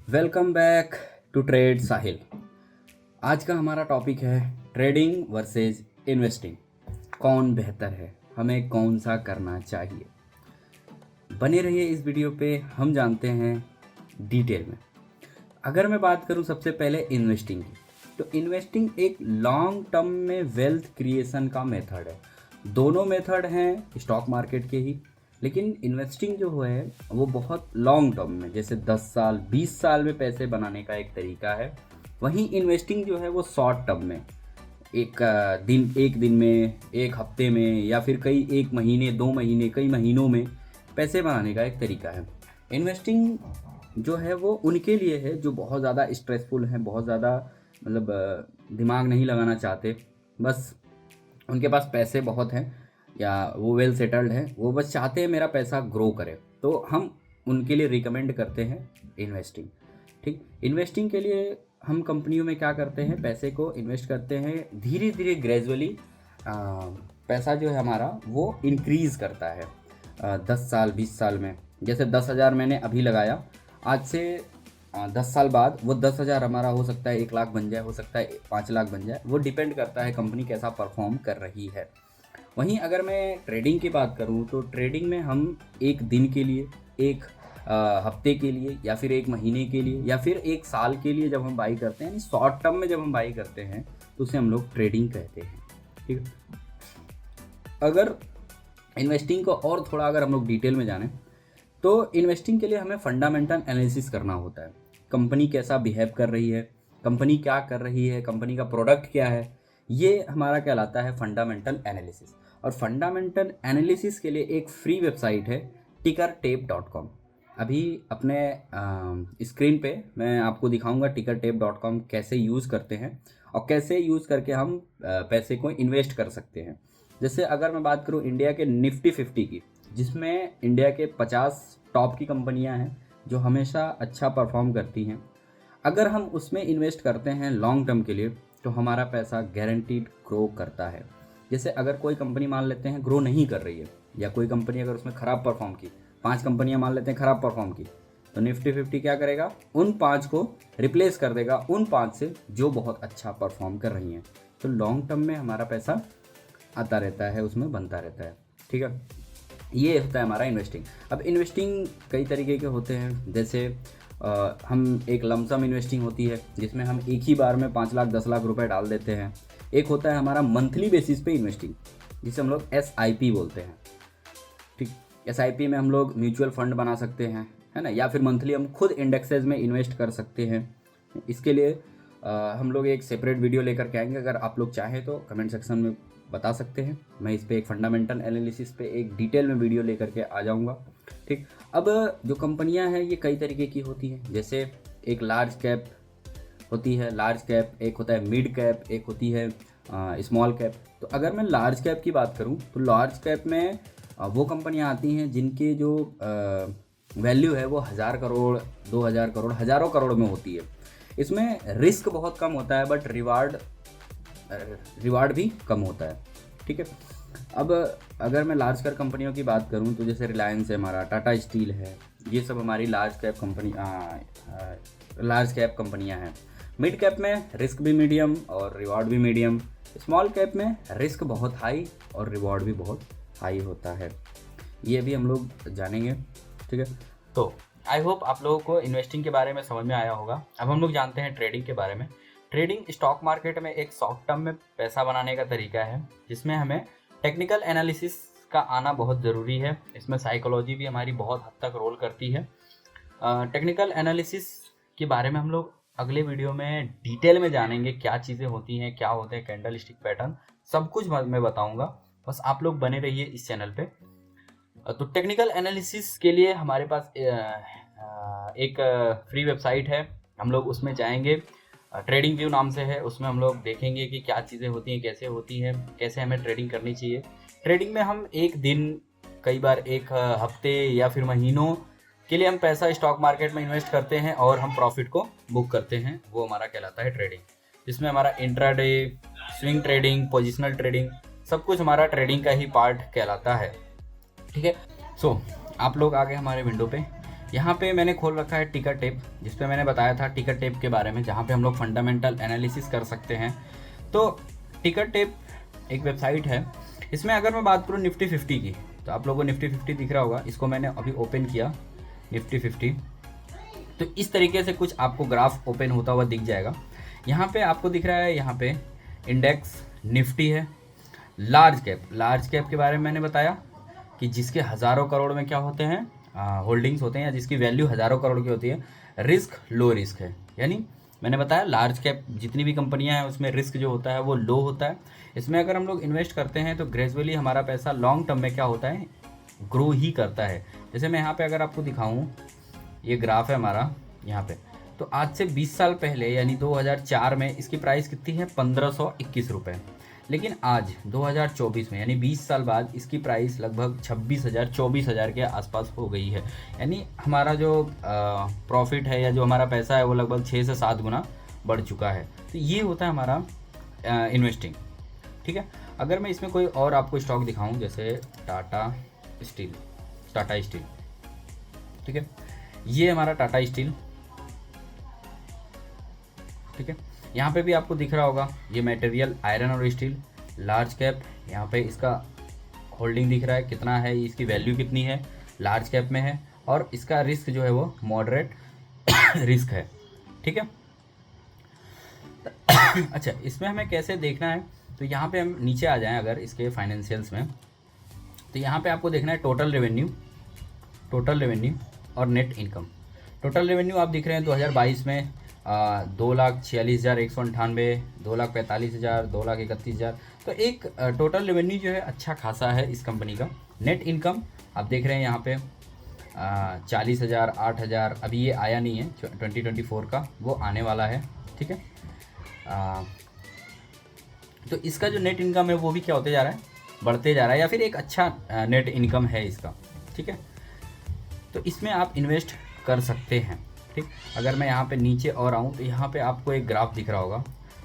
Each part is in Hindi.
वेलकम बैक टू ट्रेड साहिल। आज का हमारा टॉपिक है ट्रेडिंग वर्सेस इन्वेस्टिंग। कौन बेहतर है, हमें कौन सा करना चाहिए। बने रहिए इस वीडियो पे, हम जानते हैं डिटेल में। अगर मैं बात करूं सबसे पहले इन्वेस्टिंग की, तो इन्वेस्टिंग एक लॉन्ग टर्म में वेल्थ क्रिएशन का मेथड है। दोनों मेथड हैं स्टॉक मार्केट के ही, लेकिन इन्वेस्टिंग जो है वो बहुत लॉन्ग टर्म में, जैसे 10 साल 20 साल में पैसे बनाने का एक तरीका है। वहीं इन्वेस्टिंग जो है वो शॉर्ट टर्म में, एक दिन में, एक हफ्ते में, या फिर कई एक महीने, 2 महीने, कई महीनों में पैसे बनाने का एक तरीका है। इन्वेस्टिंग जो है वो उनके लिए है जो बहुत ज़्यादा स्ट्रेसफुल हैं, बहुत ज़्यादा दिमाग नहीं लगाना चाहते, बस उनके पास पैसे बहुत हैं या वो वेल सेटल्ड हैं, वो बस चाहते हैं मेरा पैसा ग्रो करे, तो हम उनके लिए रिकमेंड करते हैं इन्वेस्टिंग। ठीक, इन्वेस्टिंग के लिए हम कंपनियों में क्या करते हैं, पैसे को इन्वेस्ट करते हैं धीरे धीरे, ग्रेजुअली पैसा जो है हमारा वो इंक्रीज़ करता है 10 साल 20 साल में। जैसे 10,000 मैंने अभी लगाया, आज से 10 साल बाद वो 10,000 हमारा हो सकता है 1 लाख बन जाए, हो सकता है 5 लाख बन जाए, वो डिपेंड करता है कंपनी कैसा परफॉर्म कर रही है। वहीं अगर मैं ट्रेडिंग की बात करूं, तो ट्रेडिंग में हम एक दिन के लिए, एक हफ्ते के लिए, या फिर एक महीने के लिए, या फिर एक साल के लिए जब हम बाई करते हैं, यानी शॉर्ट टर्म में जब हम बाई करते हैं, तो उसे हम लोग ट्रेडिंग कहते हैं। ठीक है। अगर इन्वेस्टिंग को और थोड़ा अगर हम लोग डिटेल में जानें, तो इन्वेस्टिंग के लिए हमें फंडामेंटल एनालिसिस करना होता है। कंपनी कैसा बिहेव कर रही है, कंपनी क्या कर रही है, कंपनी का प्रोडक्ट क्या है, ये हमारा कहलाता है फंडामेंटल एनालिसिस। और फंडामेंटल एनालिसिस के लिए एक फ्री वेबसाइट है tickertape.com। अभी अपने स्क्रीन पे मैं आपको दिखाऊंगा tickertape.com कैसे यूज़ करते हैं और कैसे यूज़ करके हम पैसे को इन्वेस्ट कर सकते हैं। जैसे अगर मैं बात करूं इंडिया के निफ्टी 50 की, जिसमें इंडिया के 50 टॉप की कंपनियां हैं जो हमेशा अच्छा परफॉर्म करती हैं, अगर हम उसमें इन्वेस्ट करते हैं लॉन्ग टर्म के लिए, तो हमारा पैसा गारंटीड ग्रो करता है। जैसे अगर कोई कंपनी मान लेते हैं ग्रो नहीं कर रही है, या कोई कंपनी अगर उसमें ख़राब परफॉर्म की, 5 कंपनियां मान लेते हैं ख़राब परफॉर्म की, तो निफ्टी 50 क्या करेगा, उन 5 को रिप्लेस कर देगा उन 5 से जो बहुत अच्छा परफॉर्म कर रही हैं। तो लॉन्ग टर्म में हमारा पैसा आता रहता है, उसमें बनता रहता है। ठीक है, ये होता है हमारा इन्वेस्टिंग। अब इन्वेस्टिंग कई तरीके के होते हैं, जैसे हम एक लमसम इन्वेस्टिंग होती है जिसमें हम एक ही बार में 5 लाख 10 लाख रुपए डाल देते हैं। एक होता है हमारा मंथली बेसिस पे इन्वेस्टिंग, जिसे हम लोग SIP बोलते हैं। ठीक, SIP में हम लोग म्यूचुअल फंड बना सकते हैं, है ना, या फिर मंथली हम खुद इंडेक्सेस में इन्वेस्ट कर सकते हैं। इसके लिए हम लोग एक सेपरेट वीडियो लेकर के आएंगे, अगर आप लोग चाहें तो कमेंट सेक्शन में बता सकते हैं, मैं इस पर एक फंडामेंटल एनालिसिस पे एक डिटेल में वीडियो लेकर के आ जाऊंगा। ठीक, अब जो कंपनियां हैं ये कई तरीके की होती हैं, जैसे एक लार्ज कैप होती है, लार्ज कैप, एक होता है मिड कैप, एक होती है स्मॉल कैप। तो अगर मैं लार्ज कैप की बात करूं, तो लार्ज कैप में वो कंपनियां आती हैं जिनके जो वैल्यू है वो 1,000 करोड़, 2,000 करोड़, हज़ारों करोड़ में होती है। इसमें रिस्क बहुत कम होता है, बट रिवार्ड भी कम होता है। ठीक है। अब अगर मैं लार्ज कैप कंपनियों की बात करूं, तो जैसे रिलायंस है हमारा, टाटा स्टील है, ये सब हमारी लार्ज कैप कंपनियां हैं। मिड कैप में रिस्क भी मीडियम और रिवॉर्ड भी मीडियम। स्मॉल कैप में रिस्क बहुत हाई और रिवॉर्ड भी बहुत हाई होता है। ये भी हम लोग जानेंगे। ठीक है, तो आई होप आप लोगों को इन्वेस्टिंग के बारे में समझ में आया होगा। अब हम लोग जानते हैं ट्रेडिंग के बारे में। ट्रेडिंग स्टॉक मार्केट में एक शॉर्ट टर्म में पैसा बनाने का तरीका है, जिसमें हमें टेक्निकल एनालिसिस का आना बहुत ज़रूरी है। इसमें साइकोलॉजी भी हमारी बहुत हद तक रोल करती है। टेक्निकल एनालिसिस के बारे में हम लोग अगले वीडियो में डिटेल में जानेंगे, क्या चीज़ें होती हैं, क्या होते हैं कैंडल स्टिक पैटर्न, सब कुछ मैं बताऊंगा। बस आप लोग बने रहिए इस चैनल पे। तो टेक्निकल एनालिसिस के लिए हमारे पास एक फ्री वेबसाइट है, हम लोग उसमें जाएंगे, ट्रेडिंग व्यू नाम से है। उसमें हम लोग देखेंगे कि क्या चीज़ें होती हैं, कैसे होती हैं, कैसे हमें ट्रेडिंग करनी चाहिए। ट्रेडिंग में हम एक दिन, कई बार एक हफ्ते या फिर महीनों के लिए हम पैसा स्टॉक मार्केट में इन्वेस्ट करते हैं और हम प्रॉफिट को बुक करते हैं, वो हमारा कहलाता है ट्रेडिंग। जिसमें हमारा intraday, swing trading, positional trading, सब कुछ हमारा ट्रेडिंग का ही पार्ट कहलाता है। ठीक है, सो आप लोग आ गए हमारे विंडो पे। यहाँ पे मैंने खोल रखा है टिकर टेप, जिस पे मैंने बताया था टिकर टेप के बारे में, जहाँ पे हम लोग फंडामेंटल एनालिसिस कर सकते हैं। तो टिकर टेप एक वेबसाइट है। इसमें अगर मैं बात करूँ निफ्टी 50 की, तो आप लोगों को निफ्टी 50 दिख रहा होगा। इसको मैंने अभी ओपन किया, निफ्टी 50। तो इस तरीके से कुछ आपको ग्राफ ओपन होता हुआ दिख जाएगा। यहाँ पे आपको दिख रहा है, यहाँ पे इंडेक्स निफ्टी है। लार्ज कैप के बारे में मैंने बताया कि जिसके हज़ारों करोड़ में क्या होते हैं, होल्डिंग्स होते हैं, या जिसकी वैल्यू हज़ारों करोड़ की होती है। रिस्क लो रिस्क है, यानी मैंने बताया लार्ज कैप जितनी भी कंपनियां हैं उसमें रिस्क जो होता है वो लो होता है। इसमें अगर हम लोग इन्वेस्ट करते हैं तो ग्रेजुअली हमारा पैसा लॉन्ग टर्म में क्या होता है, ग्रो ही करता है। जैसे मैं यहाँ पे अगर आपको दिखाऊं, ये ग्राफ है हमारा यहाँ पे। तो आज से 20 साल पहले यानी 2004 में इसकी प्राइस कितनी है, 1521 रुपये। लेकिन आज 2024 में यानी 20 साल बाद इसकी प्राइस लगभग 26,000 24,000 के आसपास हो गई है। यानी हमारा जो प्रॉफिट है या जो हमारा पैसा है वो लगभग 6 से 7 गुना बढ़ चुका है। तो ये होता है हमारा इन्वेस्टिंग। ठीक है, अगर मैं इसमें कोई और आपको स्टॉक दिखाऊं, जैसे टाटा स्टील, ठीक है, ये हमारा टाटा स्टील। ठीक है, यहाँ पे भी आपको दिख रहा होगा, ये मटेरियल आयरन और स्टील, लार्ज कैप। यहाँ पे इसका होल्डिंग दिख रहा है कितना है, इसकी वैल्यू कितनी है, लार्ज कैप में है। और इसका रिस्क जो है वो मॉडरेट रिस्क है। ठीक है अच्छा, इसमें हमें कैसे देखना है, तो यहाँ पे हम नीचे आ जाएं अगर इसके फाइनेंशियल्स में, तो यहाँ पे आपको देखना है टोटल रेवेन्यू और नेट इनकम। टोटल रेवेन्यू आप दिख रहे हैं 2022 में 2,46,198, 2,45,000, 2,31,000। तो एक टोटल रेवेन्यू जो है अच्छा खासा है इस कंपनी का। नेट इनकम आप देख रहे हैं यहाँ पे 40,000, 8,000, अभी ये आया नहीं है 2024 का, वो आने वाला है। ठीक है, तो इसका जो नेट इनकम है वो भी क्या होते जा रहा है, बढ़ते जा रहा है, या फिर एक अच्छा नेट इनकम है इसका। ठीक है, तो इसमें आप इन्वेस्ट कर सकते हैं। ठीक, अगर मैं यहाँ पे नीचे और आऊँ तो यहाँ पे आपको एक ग्राफ दिख रहा होगा,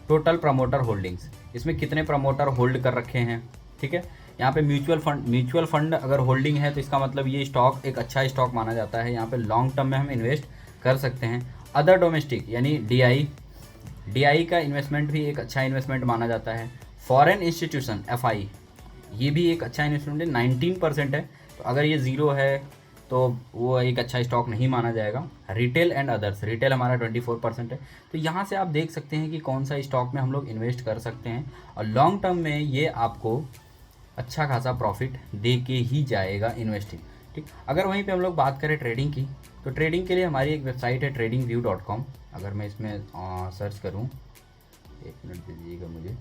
टोटल प्रमोटर होल्डिंग्स, इसमें कितने प्रमोटर होल्ड कर रखे हैं। ठीक है, यहाँ पे म्यूचुअल फंड अगर होल्डिंग है तो इसका मतलब ये स्टॉक एक अच्छा स्टॉक माना जाता है, यहाँ पे लॉन्ग टर्म में हम इन्वेस्ट कर सकते हैं। अदर डोमेस्टिक यानी DI का इन्वेस्टमेंट भी एक अच्छा इन्वेस्टमेंट माना जाता है। फॉरेन इंस्टीट्यूशन FI, ये भी एक अच्छा इन्वेस्टमेंट है, 19% है। तो अगर ये ज़ीरो है तो वो एक अच्छा स्टॉक नहीं माना जाएगा। रिटेल एंड अदर्स, रिटेल हमारा 24% है। तो यहाँ से आप देख सकते हैं कि कौन सा स्टॉक में हम लोग इन्वेस्ट कर सकते हैं, और लॉन्ग टर्म में ये आपको अच्छा खासा प्रॉफिट दे के ही जाएगा इन्वेस्टिंग। ठीक, अगर वहीं पे हम लोग बात करें ट्रेडिंग की, तो ट्रेडिंग के लिए हमारी एक वेबसाइट है tradingview.com। अगर मैं इसमें सर्च करूँ, एक मिनट दीजिएगा मुझे,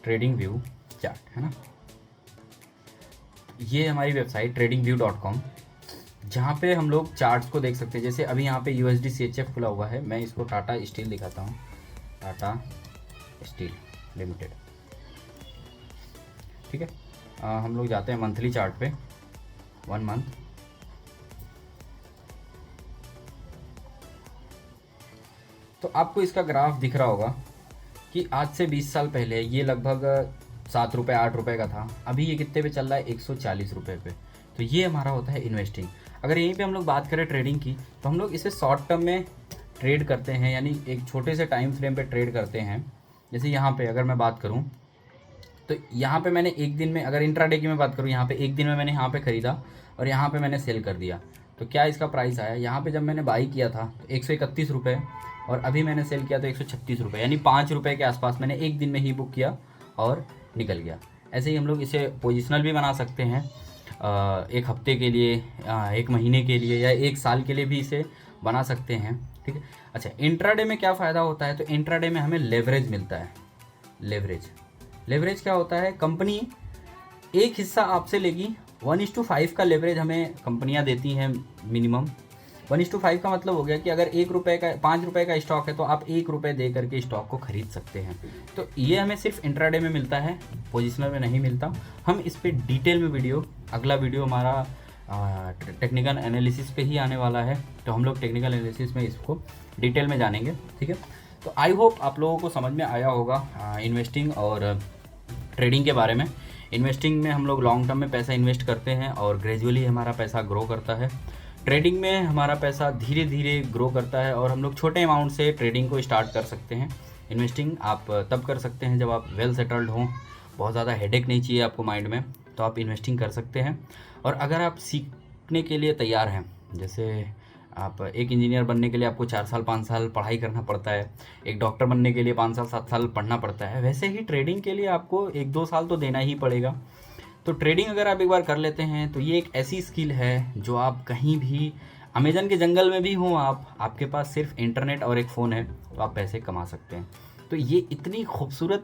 ट्रेडिंग व्यू चार्ट है ना, ये हमारी वेबसाइट tradingview.com, जहाँ पे हम लोग चार्ट्स को देख सकते हैं। जैसे अभी यहाँ पे USD CHF खुला हुआ है, मैं इसको टाटा स्टील दिखाता हूँ, टाटा स्टील लिमिटेड। ठीक है, हम लोग जाते हैं मंथली चार्ट पे, 1 मंथ। तो आपको इसका ग्राफ दिख रहा होगा कि आज से 20 साल पहले ये लगभग 7 रुपये 8 रुपये का था, अभी ये कितने पे चल रहा है, 140 रुपये पे। तो ये हमारा होता है इन्वेस्टिंग। अगर यहीं पे हम लोग बात करें ट्रेडिंग की, तो हम लोग इसे शॉर्ट टर्म में ट्रेड करते हैं, यानी एक छोटे से टाइम फ्रेम पे ट्रेड करते हैं। जैसे यहाँ पे अगर मैं बात करूँ, तो यहाँ पे मैंने एक दिन में, अगर इंट्राडे की मैं बात करूँ, यहाँ पे एक दिन में मैंने यहाँ पे ख़रीदा और यहाँ पे मैंने सेल कर दिया। तो क्या इसका प्राइस आया, यहाँ पे जब मैंने बाई किया था तो 131 रुपये, और अभी मैंने सेल किया तो 136 रुपये, यानी 5 रुपये के आसपास मैंने एक दिन में ही बुक किया और निकल गया। ऐसे ही हम लोग इसे पोजिशनल भी बना सकते हैं, एक हफ्ते के लिए, एक महीने के लिए, या एक साल के लिए भी इसे बना सकते हैं। ठीक है, अच्छा, इंट्राडे में क्या फ़ायदा होता है, तो इंट्राडे में हमें लेवरेज मिलता है। लेवरेज क्या होता है, कंपनी एक हिस्सा आपसे लेगी, 1:5 का लेवरेज हमें कंपनियां देती हैं मिनिमम। 1:5 का मतलब हो गया कि अगर 1 रुपये का 5 रुपये का स्टॉक है तो आप 1 रुपये दे करके स्टॉक को खरीद सकते हैं। तो ये हमें सिर्फ इंट्राडे में मिलता है, पोजिशनल में नहीं मिलता। हम इस पर डिटेल में अगला वीडियो हमारा टेक्निकल एनालिसिस पे ही आने वाला है, तो हम लोग टेक्निकल एनालिसिस में इसको डिटेल में जानेंगे। ठीक है, तो आई होप आप लोगों को समझ में आया होगा इन्वेस्टिंग और ट्रेडिंग के बारे में। इन्वेस्टिंग में हम लोग लॉन्ग टर्म में पैसा इन्वेस्ट करते हैं और ग्रेजुअली हमारा पैसा ग्रो करता है। ट्रेडिंग में हमारा पैसा धीरे धीरे ग्रो करता है और हम लोग छोटे अमाउंट से ट्रेडिंग को स्टार्ट कर सकते हैं। इन्वेस्टिंग आप तब कर सकते हैं जब आप वेल सेटल्ड हों, बहुत ज़्यादा हेडेक नहीं चाहिए आपको माइंड में, तो आप इन्वेस्टिंग कर सकते हैं। और अगर आप सीखने के लिए तैयार हैं, जैसे आप एक इंजीनियर बनने के लिए आपको 4 साल 5 साल पढ़ाई करना पड़ता है, एक डॉक्टर बनने के लिए 5 साल 7 साल पढ़ना पड़ता है, वैसे ही ट्रेडिंग के लिए आपको 1-2 साल तो देना ही पड़ेगा। तो ट्रेडिंग अगर आप एक बार कर लेते हैं तो ये एक ऐसी स्किल है जो आप कहीं भी अमेज़न के जंगल में भी हों, आपके पास सिर्फ इंटरनेट और एक फ़ोन है, तो आप पैसे कमा सकते हैं। तो ये इतनी खूबसूरत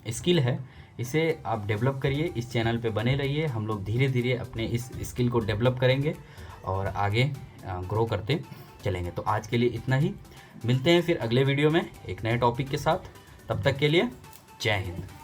स्किल है, इसे आप डेवलप करिए, इस चैनल पे बने रहिए। हम लोग धीरे धीरे अपने इस स्किल को डेवलप करेंगे और आगे ग्रो करते चलेंगे। तो आज के लिए इतना ही, मिलते हैं फिर अगले वीडियो में एक नए टॉपिक के साथ। तब तक के लिए जय हिंद।